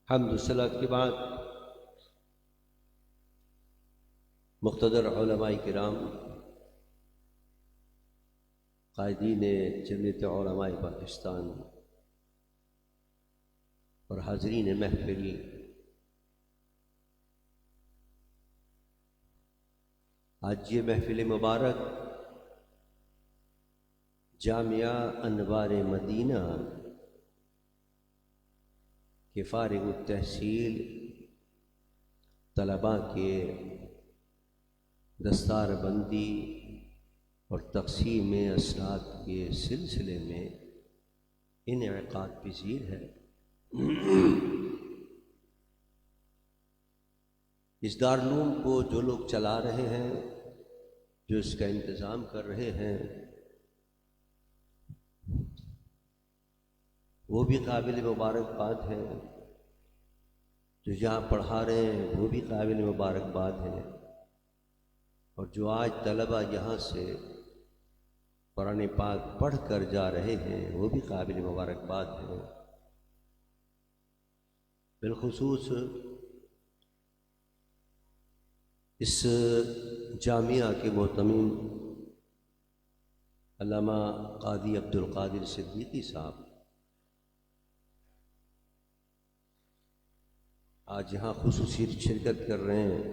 حمد و صلات کے بعد مقتدر علماء کرام، قائدین جمعیت علماء پاکستان اور حاضرین محفل، آج یہ محفل مبارک جامعہ انوار مدینہ کے فارغ التحصیل طلباء کے دستار بندی اور تقسیم اسناد کے سلسلے میں انعقاد پذیر ہے۔ اس دارالعلوم کو جو لوگ چلا رہے ہیں، جو اس کا انتظام کر رہے ہیں، وہ بھی قابل مبارکباد ہیں، جو یہاں پڑھا رہے ہیں وہ بھی قابل مبارکباد ہیں، اور جو آج طلبہ یہاں سے قرآن پاک پڑھ کر جا رہے ہیں وہ بھی قابل مبارکباد ہیں۔ بالخصوص اس جامعہ کے محتمم علامہ قاضی عبدالقادر صدیقی صاحب آج یہاں خصوصی شرکت کر رہے ہیں۔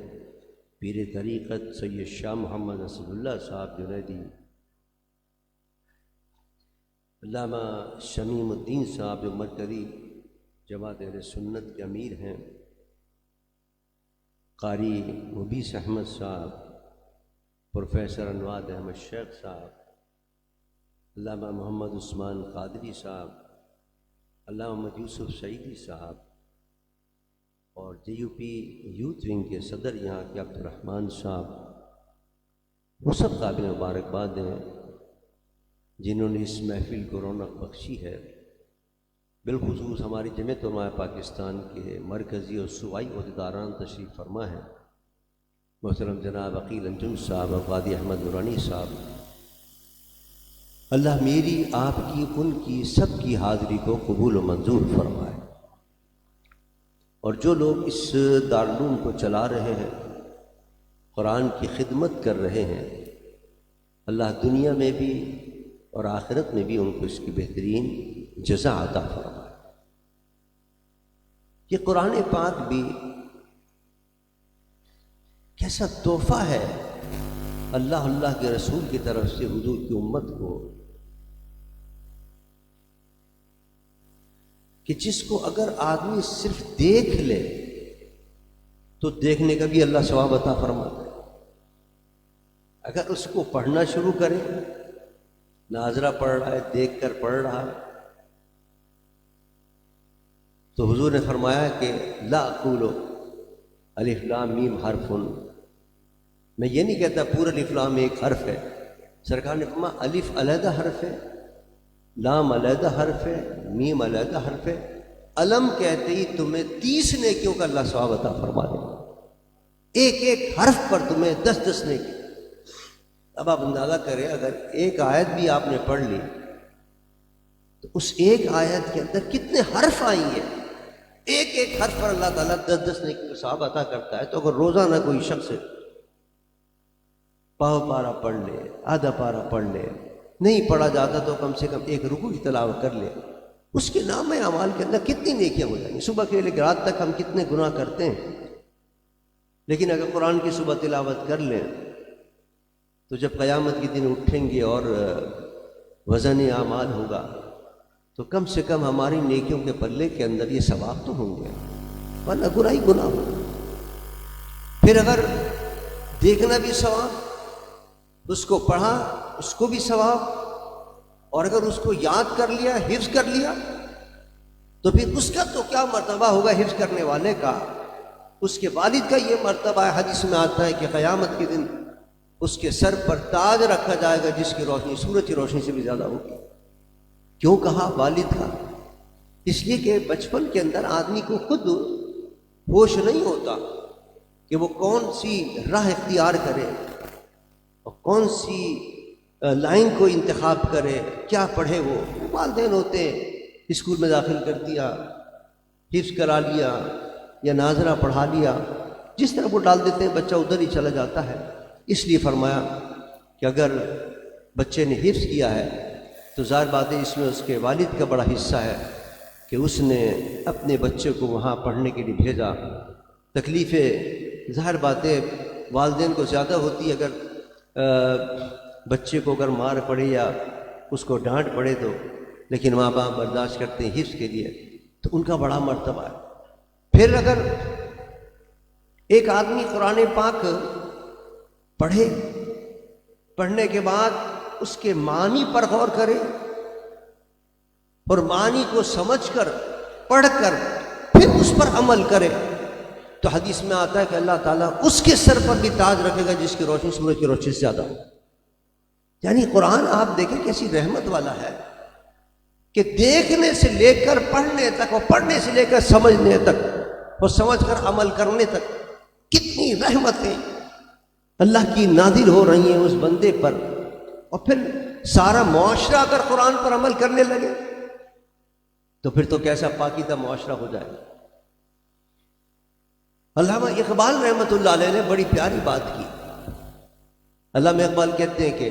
پیر طریقت سید شاہ محمد اسد اللہ صاحب جنیدی، علامہ شمیم الدین صاحب جو مرکزی جماعت اہل سنت کے امیر ہیں، قاری مبیس احمد صاحب، پروفیسر انواد احمد شیخ صاحب، علامہ محمد عثمان قادری صاحب، علامہ محمد یوسف سعیدی صاحب، اور جے یو پی یوتھ ونگ کے صدر یہاں کے عبد الرحمن صاحب، وہ سب قابل مبارکباد ہیں جنہوں نے اس محفل کو رونق بخشی ہے۔ بالخصوص ہماری جمعیت علماء پاکستان کے مرکزی اور صوبائی عہدیداران تشریف فرما ہیں، محترم جناب عقیل انجم صاحب اور قاضی احمد نورانی صاحب۔ اللہ میری، آپ کی، ان کی، سب کی حاضری کو قبول و منظور فرمائے، اور جو لوگ اس دارالعلوم کو چلا رہے ہیں، قرآن کی خدمت کر رہے ہیں، اللہ دنیا میں بھی اور آخرت میں بھی ان کو اس کی بہترین جزا عطا فرمائے۔ یہ قرآن پاک بھی کیسا تحفہ ہے اللہ کے رسول کی طرف سے حضور کی امت کو، کہ جس کو اگر آدمی صرف دیکھ لے تو دیکھنے کا بھی اللہ ثواب عطا فرماتا ہے، اگر اس کو پڑھنا شروع کرے، ناظرہ پڑھ رہا ہے، دیکھ کر پڑھ رہا ہے، تو حضور نے فرمایا کہ لا اقول الف لام میم حرف، میں یہ نہیں کہتا پورا الف لام ایک حرف ہے۔ سرکار نے فرمایا الف علیحدہ حرف ہے، لام علیحدہ حرف ہے، میم علیحدہ حرف ہے، علم کہتے ہی تمہیں 30 نیکیوں کا اللہ ثواب عطا فرما دے گا، ایک ایک حرف پر تمہیں 10 نیکی۔ اب آپ اندازہ کریں، اگر ایک آیت بھی آپ نے پڑھ لی تو اس ایک آیت کے اندر کتنے حرف آئیں گے، ایک ایک حرف پر اللہ تعالیٰ 10 نیکی کا ثواب عطا کرتا ہے۔ تو اگر روزانہ کوئی شخص پاو پارا پڑھ لے، آدھا پارا پڑھ لے، نہیں پڑھا جاتا تو کم سے کم ایک رکوع کی تلاوت کر لے، اس کے نام اعمال کے اندر کتنی نیکیاں ہو جائیں گی۔ صبح کے لے کے رات تک ہم کتنے گناہ کرتے ہیں، لیکن اگر قرآن کی صبح تلاوت کر لیں تو جب قیامت کے دن اٹھیں گے اور وزن اعمال ہوگا تو کم سے کم ہماری نیکیوں کے پلے کے اندر یہ ثواب تو ہوں گے، ورنہ گناہ ہی گناہ ہوگا۔ پھر اگر دیکھنا بھی ثواب، اس کو پڑھا اس کو بھی ثواب، اور اگر اس کو یاد کر لیا، حفظ کر لیا، تو پھر اس کا تو کیا مرتبہ ہوگا حفظ کرنے والے کا، اس کے والد کا یہ مرتبہ ہے۔ حدیث میں آتا ہے کہ قیامت کے دن اس کے سر پر تاج رکھا جائے گا جس کی روشنی سورج کی روشنی سے بھی زیادہ ہوگی۔ کیوں کہا والد کا؟ اس لیے کہ بچپن کے اندر آدمی کو خود ہوش نہیں ہوتا کہ وہ کون سی راہ اختیار کرے اور کون سی لائن کو انتخاب کرے، کیا پڑھے۔ وہ والدین ہوتے ہیں، اسکول میں داخل کر دیا، حفظ کرا لیا یا ناظرہ پڑھا لیا، جس طرح وہ ڈال دیتے ہیں بچہ ادھر ہی چلا جاتا ہے۔ اس لیے فرمایا کہ اگر بچے نے حفظ کیا ہے تو ظاہر بات ہے اس میں اس کے والد کا بڑا حصہ ہے کہ اس نے اپنے بچے کو وہاں پڑھنے کے لیے بھیجا۔ تکلیفیں ظاہر بات ہے والدین کو زیادہ ہوتی ہے اگر بچے کو اگر مار پڑے یا اس کو ڈانٹ پڑے تو، لیکن ماں باپ برداشت کرتے ہیں حفظ کے لیے، تو ان کا بڑا مرتبہ ہے۔ پھر اگر ایک آدمی قرآن پاک پڑھے، پڑھنے کے بعد اس کے معنی پر غور کرے اور معنی کو سمجھ کر پڑھ کر پھر اس پر عمل کرے، تو حدیث میں آتا ہے کہ اللہ تعالیٰ اس کے سر پر بھی تاج رکھے گا جس کی روشنی سورج کی روشنی سے زیادہ ہو۔ یعنی قرآن آپ دیکھیں کیسی رحمت والا ہے کہ دیکھنے سے لے کر پڑھنے تک اور پڑھنے سے لے کر سمجھنے تک اور سمجھ کر عمل کرنے تک کتنی رحمتیں اللہ کی نازل ہو رہی ہیں اس بندے پر۔ اور پھر سارا معاشرہ اگر قرآن پر عمل کرنے لگے تو پھر تو کیسا پاکیزہ معاشرہ ہو جائے۔ علامہ اقبال رحمۃ اللہ علیہ نے بڑی پیاری بات کی۔ علامہ اقبال کہتے ہیں کہ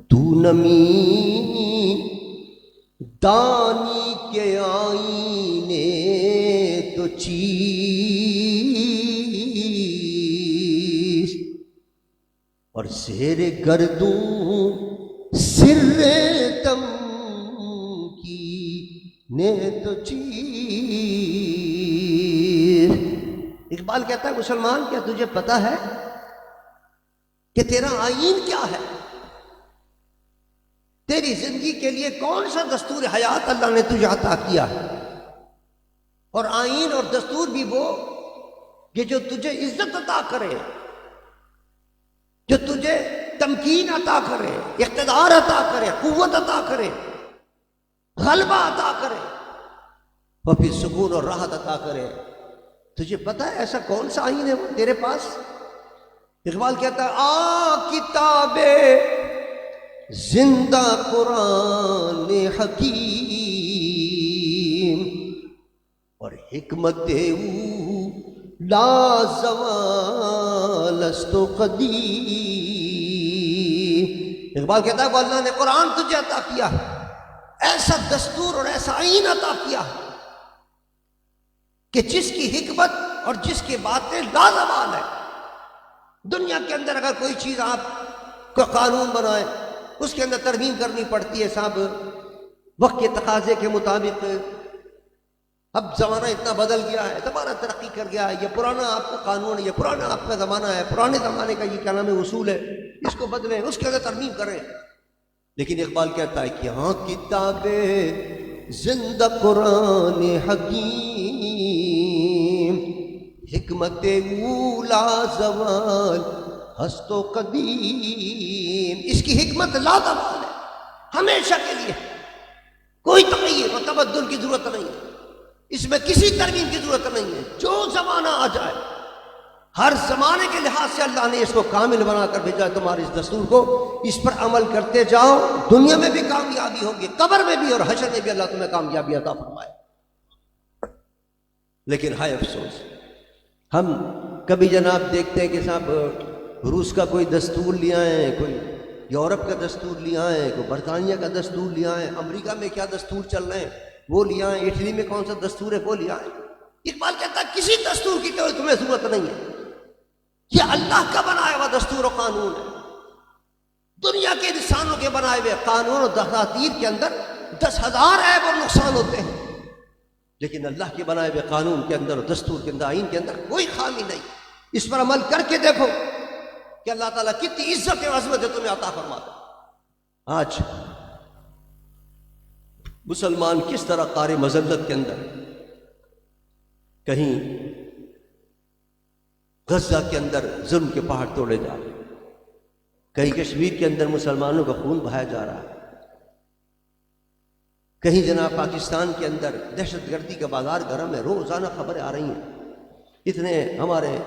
تو نمی دانی کے آئینے تو چیز اور زیر گردوں سر تم کی نے تو چیز۔ اقبال کہتا ہے مسلمان کیا تجھے پتا ہے کہ تیرا آئین کیا ہے؟ تیری زندگی کے لیے کون سا دستور حیات اللہ نے تجھے عطا کیا ہے؟ اور آئین اور دستور بھی وہ کہ جو تجھے عزت عطا کرے، جو تجھے تمکین عطا کرے، اقتدار عطا کرے، قوت عطا کرے، غلبہ عطا کرے اور پھر سکون اور راحت عطا کرے۔ تجھے پتا ہے ایسا کون سا آئین ہے وہ تیرے پاس؟ اقبال کہتا ہے کتاب زندہ قرآن حکیم اور حکمت او لا زوال است و قدیم۔ اقبال کہتا ہے کہ اللہ نے قرآن تجھے عطا کیا، ایسا دستور اور ایسا آئین عطا کیا کہ جس کی حکمت اور جس کی باتیں لازوال ہے۔ دنیا کے اندر اگر کوئی چیز آپ کا قانون بنائے، اس کے اندر ترمیم کرنی پڑتی ہے صاحب وقت کے تقاضے کے مطابق۔ اب زمانہ اتنا بدل گیا ہے، زمانہ ترقی کر گیا ہے، یہ پرانا آپ کا قانون ہے، یہ پرانا آپ کا زمانہ ہے، پرانے زمانے کا یہ کیا نام ہے اصول ہے، اس کو بدلیں، اس کے اندر ترمیم کریں۔ لیکن اقبال کہتا ہے کہ ہاں کتاب زندہ قرآن حکیم حکمت اولا زوال ہست و قدیم، اس کی حکمت لازوال ہے، ہمیشہ کے لیے، کوئی تغیر و تبدل کی ضرورت نہیں ہے، اس میں کسی ترمیم کی ضرورت نہیں ہے۔ جو زمانہ آ جائے، ہر زمانے کے لحاظ سے اللہ نے اس کو کامل بنا کر بھیجا ہے تمہارے اس دستور کو، اس پر عمل کرتے جاؤ، دنیا میں بھی کامیابی ہوگی، قبر میں بھی اور حشر میں بھی اللہ تمہیں کامیابی عطا فرمائے۔ لیکن ہائے افسوس، ہم کبھی جناب دیکھتے ہیں کہ صاحب روس کا کوئی دستور لیا ہے، کوئی یورپ کا دستور لیا ہے، کوئی برطانیہ کا دستور لیا ہے، امریکہ میں کیا دستور چل رہے ہیں وہ لیا ہے، اٹلی میں کون سا دستور ہے وہ لیا ہے۔ اقبال کہتا ہے کسی دستور کی کوئی تمہیں ضرورت نہیں ہے، یہ اللہ کا بنایا ہوا دستور و قانون ہے۔ دنیا کے انسانوں کے بنائے ہوئے قانون اور دساتیر کے اندر 10,000 عیب اور نقصان ہوتے ہیں، لیکن اللہ کے بنائے ہوئے قانون کے اندر اور دستور کے اندر، آئین کے اندر کوئی خامی نہیں۔ اس پر عمل کر کے دیکھو کہ اللہ تعالیٰ کتنی عزت و عظمت ہے تمہیں عطا فرماتا ہے۔ آج مسلمان کس طرح قار مذلت کے اندر، کہیں غزہ کے اندر ظلم کے پہاڑ توڑے جا رہے ہیں، کہیں کشمیر کے اندر مسلمانوں کا خون بہایا جا رہا ہے، کہیں جناب پاکستان کے اندر دہشت گردی کا بازار گرم ہے، روزانہ خبریں آ رہی ہیں، اتنے ہمارے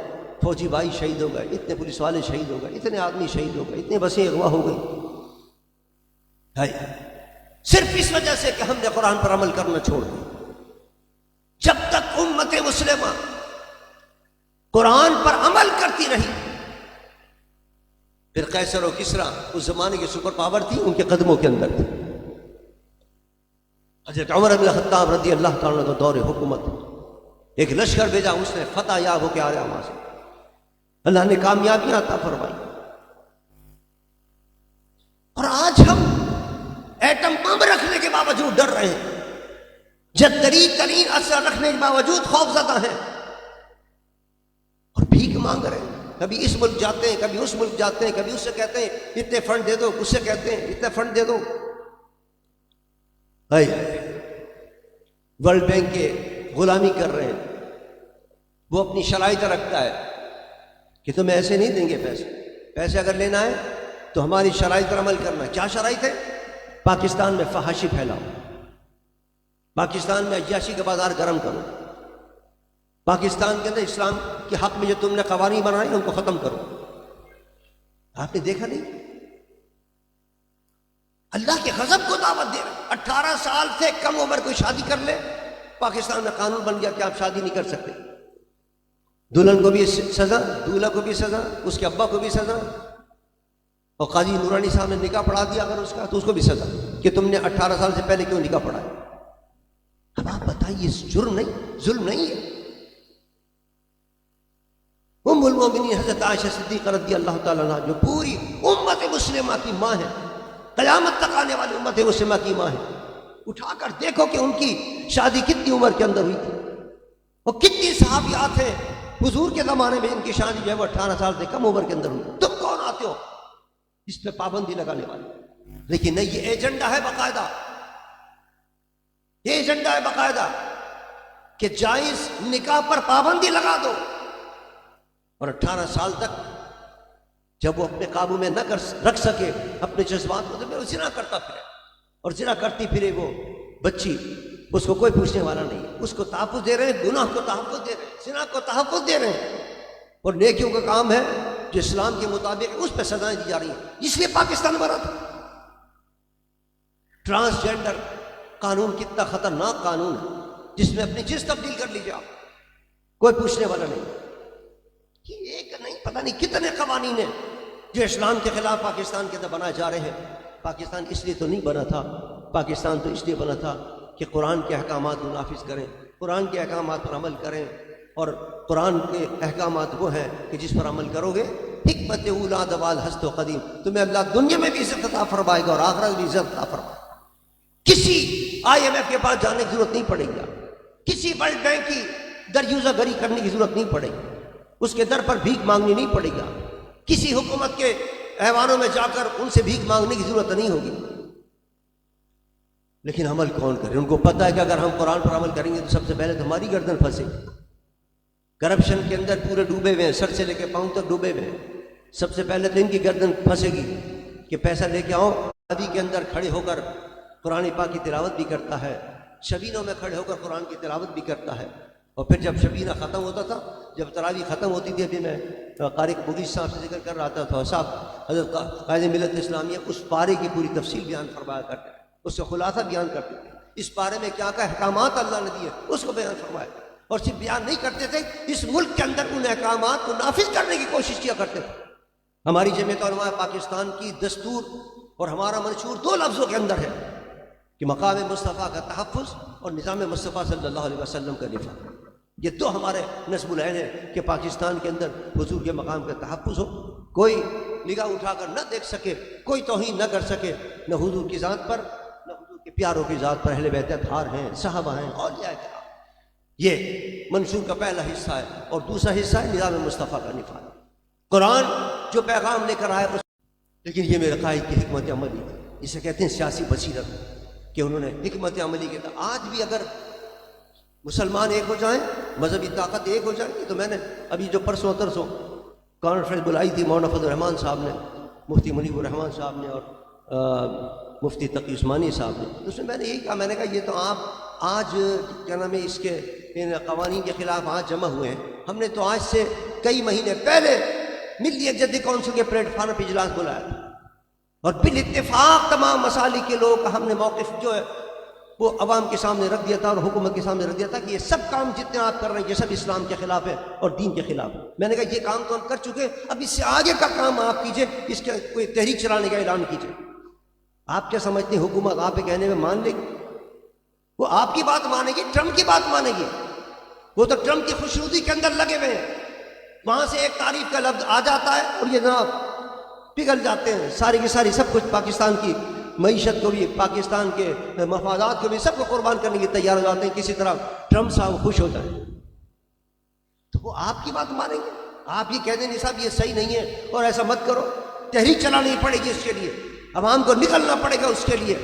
فوجی بھائی شہید ہو گئے، اتنے پولیس والے شہید ہو گئے، اتنے آدمی شہید ہو گئے، اتنے بسیں اغوا ہو گئی، صرف اس وجہ سے کہ ہم نے قرآن پر عمل کرنا چھوڑ دیا۔ امت مسلمہ قرآن پر عمل کرتی رہی. پھر قیصر و کسریٰ اس زمانے کے سپر پاور تھی، ان کے قدموں کے اندر تھی. حضرت عمر بن الخطاب رضی اللہ تعالیٰ کا دور حکومت، ایک لشکر بھیجا، اس نے فتح یاب ہو کے آیا وہاں سے، اللہ نے کامیابیاں عطا فرمائی. اور آج ہم ایٹم بم رکھنے کے باوجود ڈر رہے ہیں، جدری ترین اسلحہ رکھنے کے باوجود خوف زدہ ہیں اور بھیک مانگ رہے ہیں. کبھی اس ملک جاتے ہیں، کبھی اس ملک جاتے ہیں، کبھی اس سے کہتے ہیں اتنے فنڈ دے دو، اس سے کہتے ہیں اتنے فنڈ دے دو. ورلڈ بینک کے غلامی کر رہے ہیں. وہ اپنی شرائط رکھتا ہے کہ تمہیں ایسے نہیں دیں گے پیسے اگر لینا ہے تو ہماری شرائط پر عمل کرنا ہے. کیا شرائط ہے؟ پاکستان میں فحاشی پھیلاؤ، پاکستان میں عیاشی کا بازار گرم کرو، پاکستان کے اندر اسلام کے حق میں جو تم نے قوانین بنائے ان کو ختم کرو. آپ نے دیکھا نہیں؟ اللہ کے غضب کو دعوت دے رہے. 18 سال سے کم عمر کوئی شادی کر لے، پاکستان میں قانون بن گیا کہ آپ شادی نہیں کر سکتے. دلہن کو بھی سزا، دولہا کو بھی سزا، اس کے ابا کو بھی سزا، اور قاضی نورانی صاحب نے نکاح پڑھا دیا اگر اس کا تو اس کو بھی سزا کہ تم نے 18 سال سے پہلے کیوں نکاح پڑھا ہے. اب آپ بتائیے جرم نہیں، ظلم نہیں ہے؟ ام المومنین حضرت عائشہ صدیقہ رضی اللہ تعالیٰ عنہ جو پوری امت مسلمہ کی ماں ہے، قیامت تک آنے والی امت مسلمہ کی ماں ہے، اٹھا کر دیکھو کہ ان کی شادی کتنی عمر کے اندر ہوئی تھی اور کتنی صحابیات ہیں حضور کے زمانے میں ان کی شادی جو ہے وہ 18 سال سے کم عمر کے اندر ہوئی. تم کون آتے ہو اس پہ پابندی لگانے والے؟ لیکن نہیں، یہ ایجنڈا ہے باقاعدہ، یہ ایجنڈا ہے باقاعدہ کہ جائز نکاح پر پابندی لگا دو، اور 18 سال تک جب وہ اپنے قابو میں نہ رکھ سکے اپنے جذبات کو، تو وہ زنا کرتا پھرے، اور زنا کرتی پھرے وہ بچی، اس کو کوئی پوچھنے والا نہیں. اس کو تحفظ دے رہے ہیں، گناہ کو تحفظ دے رہے ہیں، زنا کو تحفظ دے رہے ہیں، اور نیکیوں کا کام ہے جو اسلام کے مطابق اس پہ سزائیں دی جا رہی ہیں. اس لیے پاکستان بنا تھا. ٹرانسجینڈر قانون کتنا خطرناک قانون ہے جس میں اپنی جنس تبدیل کر لیجیے آپ، کوئی پوچھنے والا نہیں. یہ ایک نہیں، پتہ نہیں کتنے قوانین ہیں جو اسلام کے خلاف پاکستان کے اندر بنائے جا رہے ہیں. پاکستان اس لیے تو نہیں بنا تھا، پاکستان تو اس لیے بنا تھا کہ قرآن کے احکامات کو نافذ کریں، قرآن کے احکامات پر عمل کریں. اور قرآن کے احکامات وہ ہیں کہ جس پر عمل کرو گے حکمت اولا دوال ہست و قدیم، تمہیں اللہ دنیا میں بھی عزت عطا فرمائے گا اور آخرت بھی عزت عطا فرمائے گا. کسی IMF کے پاس جانے کی ضرورت نہیں پڑے گی، کسی ورلڈ بینک کی دریوزہ گری کرنے کی ضرورت نہیں پڑے گی، اس کے در پر بھیک مانگنی نہیں پڑے گا، کسی حکومت کے ایوانوں میں جا کر ان سے بھیک مانگنے کی ضرورت نہیں ہوگی. لیکن عمل کون کرے؟ ان کو پتہ ہے کہ اگر ہم قرآن پر عمل کریں گے تو سب سے پہلے تو ہماری گردن پھنسے گی. کرپشن کے اندر پورے ڈوبے ہوئے ہیں، سر سے لے کے پاؤں تک ڈوبے ہوئے ہیں. سب سے پہلے تو ان کی گردن پھنسے گی کہ پیسہ لے کے آؤ. ابھی کے اندر کھڑے ہو کر قرآن پاک کی تلاوت بھی کرتا ہے، شبینوں میں کھڑے ہو کر قرآن کی تلاوت بھی کرتا ہے. اور پھر جب شبینہ ختم ہوتا تھا، جب تراویح ختم ہوتی تھی، ابھی میں قاری مغیث صاحب سے ذکر کر رہا تھا، صاحب حضرت قائد ملت اسلامیہ اس پارے کی پوری تفصیل بیان فرمایا کرتے ہیں، اس سے خلاصہ بیان کرتے تھے. اس پارے میں کیا کیا احکامات اللہ نے دیے اس کو بیان فرمایا، اور صرف بیان نہیں کرتے تھے، اس ملک کے اندر ان احکامات کو نافذ کرنے کی کوشش کیا کرتے تھے. ہماری جمعیت علماء پاکستان کی دستور اور ہمارا منشور 2 لفظوں کے اندر ہے کہ مقام مصطفیٰ کا تحفظ اور نظام مصطفیٰ صلی اللہ علیہ وسلم کا دفاع. یہ 2 ہمارے نصب العین ہے کہ پاکستان کے اندر حضور کے مقام کا تحفظ ہو، کوئی نگاہ اٹھا کر نہ دیکھ سکے، کوئی توہین نہ کر سکے، نہ حضور کی ذات پر، نہ حضور کے پیاروں کی ذات پر. اہل بیت اطہار ہیں، صحابہ ہیں، اولیاء کرام. یہ منشور کا پہلا حصہ ہے، اور دوسرا حصہ ہے نظام مصطفیٰ کا نفاذ. قرآن جو پیغام لے کر آئے اس، لیکن یہ میرے قائد کی حکمت عملی، اسے کہتے ہیں سیاسی بصیرت، کہ انہوں نے حکمت عملی کے تحت آج بھی اگر مسلمان ایک ہو جائیں، مذہبی طاقت ایک ہو جائے. تو میں نے ابھی جو پرسوں ترسوں کانفرنس بلائی تھی مولانا فضل الرحمان صاحب نے، مفتی منیب الرحمان صاحب نے، اور مفتی تقی عثمانی صاحب نے، تو اس میں نے یہی کہا، میں نے کہا یہ تو آپ آج کیا نام ہے اس کے ان قوانین کے خلاف آج جمع ہوئے ہیں. ہم نے تو آج سے کئی مہینے پہلے ملی یکجہتی کونسل کے پلیٹ فارم پہ اجلاس بلایا تھا، اور بالاتفاق تمام مسالک کے لوگ ہم نے موقف جو ہے وہ عوام کے سامنے رکھ دیا تھا اور حکومت کے سامنے رکھ دیا تھا کہ یہ سب کام جتنے آپ کر رہے ہیں یہ سب اسلام کے خلاف ہے اور دین کے خلاف ہے۔ میں نے کہا یہ کام تو ہم کر چکے ہیں، اب اس سے آگے کا کام آپ کیجئے، اس کا کوئی تحریک چلانے کا اعلان کیجئے۔ آپ کیا سمجھتے ہیں حکومت آپ کے کہنے میں مان لے گی؟ وہ آپ کی بات مانے گی، ٹرمپ کی بات مانے گی؟ وہ تو ٹرمپ کی خوشنودی کے اندر لگے ہوئے ہیں، وہاں سے ایک تعریف کا لفظ آ جاتا ہے اور یہ جناب پگھل جاتے ہیں، ساری کی ساری سب کچھ پاکستان کی معیشت کو بھی، پاکستان کے مفادات کو بھی، سب کو قربان کرنے کے تیار ہو جاتے ہیں کسی طرح ٹرمپ صاحب خوش ہو جائیں۔ تو وہ آپ کی بات مانیں گے؟ آپ یہ کہہ دیں نہیں صاحب یہ صحیح نہیں ہے اور ایسا مت کرو، تحریک چلانی پڑے گی اس کے لیے، عوام کو نکلنا پڑے گا اس کے لیے۔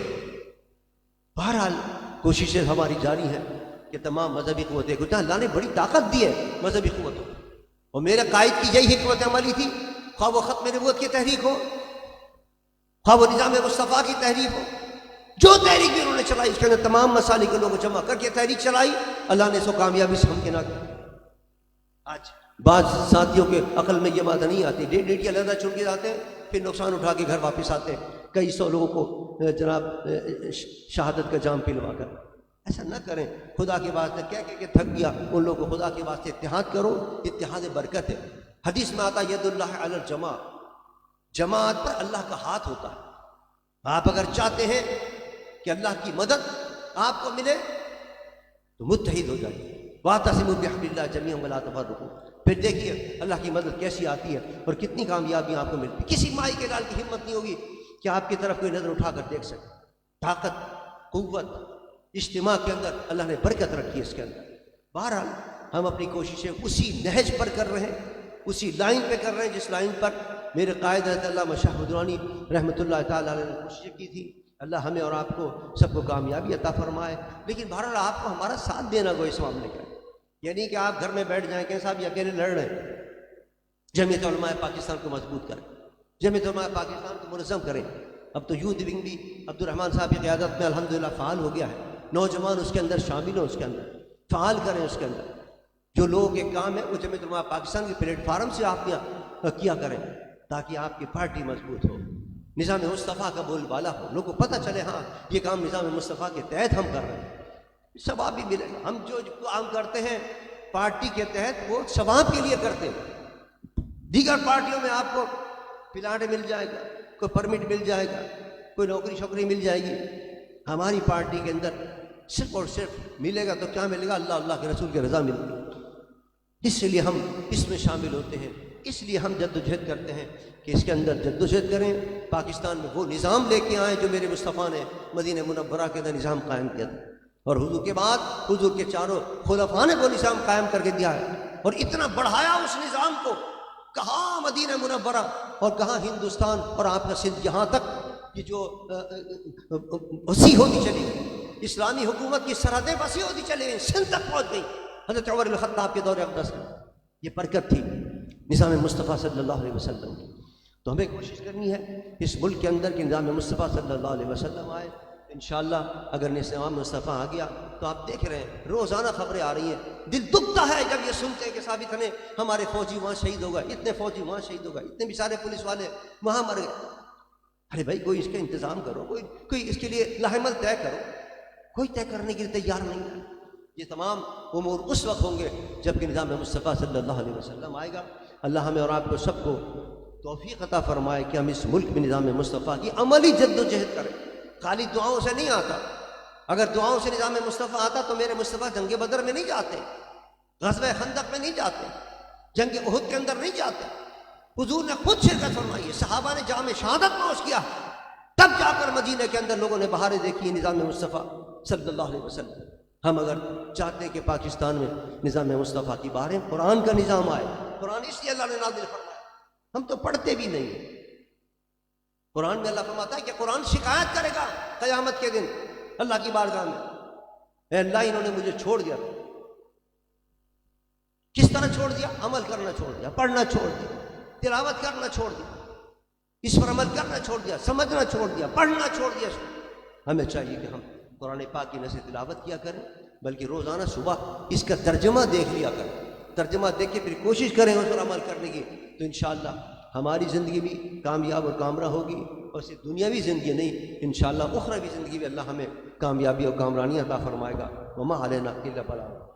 بہرحال کوششیں ہماری جاری ہیں کہ تمام مذہبی قوتیں کو، اللہ نے بڑی طاقت دی ہے مذہبی قوتوں، اور میرے قائد کی یہی حکمت عملی تھی، خواہ وہ ختم نبوت کی تحریک ہو، خواہ وہ نظام مصطفیٰ کی تحریک ہو، جو تحریک بھی انہوں نے چلائی اس کے اندر تمام مسالے کے لوگوں جمع کر کے تحریک چلائی، اللہ نے اس کو کامیابی سے ہمکنہ کیا۔ آج بعض ساتھیوں کے عقل میں یہ بات نہیں آتی، ڈیڑھ کے علیحدہ چھوڑ کے جاتے ہیں، پھر نقصان اٹھا کے گھر واپس آتے ہیں، کئی سو لوگوں کو جناب شہادت کا جام پلوا کر۔ ایسا نہ کریں، خدا کے واسطے کہہ کے تھک گیا ان لوگوں کو، خدا کے واسطے اتحاد کرو، اتحاد برکت ہے۔ حدیث میں آتا ید اللہ علی الجماع، جماعت پر اللہ کا ہاتھ ہوتا ہے۔ آپ اگر چاہتے ہیں کہ اللہ کی مدد آپ کو ملے تو متحد ہو جائیے، واعتصموا بحبل اللہ جمیعا ولا تفرقوا۔ پھر دیکھیے اللہ کی مدد کیسی آتی ہے اور کتنی کامیابی آپ کو ملتی ہے۔ کسی مائی کے لال کی ہمت نہیں ہوگی کہ آپ کی طرف کوئی نظر اٹھا کر دیکھ سکے۔ طاقت، قوت، اجتماع کے اندر اللہ نے برکت رکھی ہے اس کے اندر۔ بہرحال ہم اپنی کوششیں اسی نہج پر کر رہے ہیں، اسی لائن پہ کر رہے ہیں جس لائن پر میرے قائد حضرت علامہ شاہ درانی رحمۃ اللہ تعالیٰ علیہ نے کوشش کی تھی۔ اللہ ہمیں اور آپ کو سب کو کامیابی عطا فرمائے، لیکن بہرحال آپ کو ہمارا ساتھ دینا کو اس معاملے کا، یعنی کہ آپ گھر میں بیٹھ جائیں کہ صاحب یہ اکیلے لڑ رہے ہیں۔ جمعیت علماء پاکستان کو مضبوط کریں، جمعیت علماء پاکستان کو منظم کریں۔ اب تو یوتھ ونگ بھی عبد الرحمن صاحب کی قیادت میں الحمدللہ فعال ہو گیا ہے، نوجوان اس کے اندر شامل ہوں، اس کے اندر فعال کریں، اس کے اندر جو لوگوں کے کام ہے وہ جمعیت علماء پاکستان کے پلیٹ فارم سے آپ کیا کریں تاکہ آپ کی پارٹی مضبوط ہو، نظام مصطفیٰ کا بول بالا ہو، لوگوں کو پتہ چلے ہاں یہ کام نظام مصطفیٰ کے تحت ہم کر رہے ہیں، ثواب بھی ملے گا۔ ہم جو کام کرتے ہیں پارٹی کے تحت وہ ثواب کے لیے کرتے ہیں، دیگر پارٹیوں میں آپ کو پلاٹ مل جائے گا، کوئی پرمٹ مل جائے گا، کوئی نوکری شوکری مل جائے گی، ہماری پارٹی کے اندر صرف اور صرف ملے گا تو کیا ملے گا؟ اللہ کے رسول کی رضا ملے گی۔ اس لیے ہم اس میں شامل ہوتے ہیں، اس لیے ہم جد و جہد کرتے ہیں کہ اس کے اندر جد و جہد کریں، پاکستان میں وہ نظام لے کے آئیں جو میرے مصطفیٰ نے مدینہ منورہ کے اندر نظام قائم کیا تھا، اور حضور کے بعد حضور کے چاروں خلفاء نے وہ نظام قائم کر کے دیا ہے، اور اتنا بڑھایا اس نظام کو، کہاں مدینہ منورہ اور کہاں ہندوستان اور آپ کا سندھ، یہاں تک کہ جو وسیع ہوتی چلی گئی، اسلامی حکومت کی سرحدیں وسیع ہوتی چلی گئی، سندھ تک پہنچ گئی حضرت عمر بن خطاب کے دور اقدس میں۔ یہ برکت تھی نظام مصطفیٰ صلی اللہ علیہ وسلم کی۔ تو ہمیں کوشش کرنی ہے اس ملک کے اندر کہ نظام مصطفیٰ صلی اللہ علیہ وسلم آئے۔ انشاءاللہ اگر نظام مصطفیٰ آ گیا تو آپ دیکھ رہے ہیں روزانہ خبریں آ رہی ہیں، دل دکھتا ہے جب یہ سنتے ہیں کہ صاحب اتنے ہمارے فوجی وہاں شہید ہو گئے، اتنے فوجی وہاں شہید ہو گئے، اتنے بیچارے پولیس والے وہاں مر گئے۔ ارے بھائی کوئی اس کا انتظام کرو، کوئی اس کے لیے لاحمل طے کرو، کوئی طے کرنے کے لیے تیار نہیں ہے۔ یہ تمام امور اس وقت ہوں گے جب کہ نظام مصطفیٰ صلی اللہ علیہ وسلم آئے گا۔ اللہ ہمیں اور آپ کو سب کو توفیق عطا فرمائے کہ ہم اس ملک میں نظام مصطفیٰ کی عملی جد و جہد کریں، خالی دعاؤں سے نہیں آتا۔ اگر دعاؤں سے نظام مصطفیٰ آتا تو میرے مصطفیٰ جنگ بدر میں نہیں جاتے، غزوہ خندق میں نہیں جاتے، جنگ احد کے اندر نہیں جاتے۔ حضور نے خود شرکت فرمائی ہے، صحابہ نے جام شہادت نوش کیا، تب جا کر مدینہ کے اندر لوگوں نے بہاریں دیکھی نظام مصطفیٰ صلی اللہ علیہ وسلم۔ ہم اگر چاہتے ہیں کہ پاکستان میں نظام مصطفیٰ کی بہاریں، قرآن کا نظام آئے، قرآن اس لیے اللہ نے نازل فرمایا، ہم تو پڑھتے بھی نہیں ہیں۔ قرآن میں اللہ فرماتا ہے کہ قرآن شکایت کرے گا قیامت کے دن اللہ کی بارگاہ میں، اے اللہ انہوں نے مجھے چھوڑ دیا۔ کس طرح چھوڑ دیا؟ عمل کرنا چھوڑ دیا، پڑھنا چھوڑ دیا، تلاوت کرنا چھوڑ دیا، اس پر عمل کرنا چھوڑ دیا، سمجھنا چھوڑ دیا، پڑھنا چھوڑ دیا۔ ہمیں چاہیے کہ ہم قرآن پاک کی نہ صرف تلاوت کیا کریں بلکہ روزانہ صبح اس کا ترجمہ دیکھ لیا کریں، ترجمہ دیکھ کے پھر کوشش کریں اس پر عمل کرنے کی، تو انشاءاللہ ہماری زندگی بھی کامیاب اور کامرہ ہوگی، اور صرف دنیاوی زندگی نہیں، انشاءاللہ اخروی زندگی بھی اللہ ہمیں کامیابی اور کامرانی عطا فرمائے گا۔ وما علینا الا البلاغ۔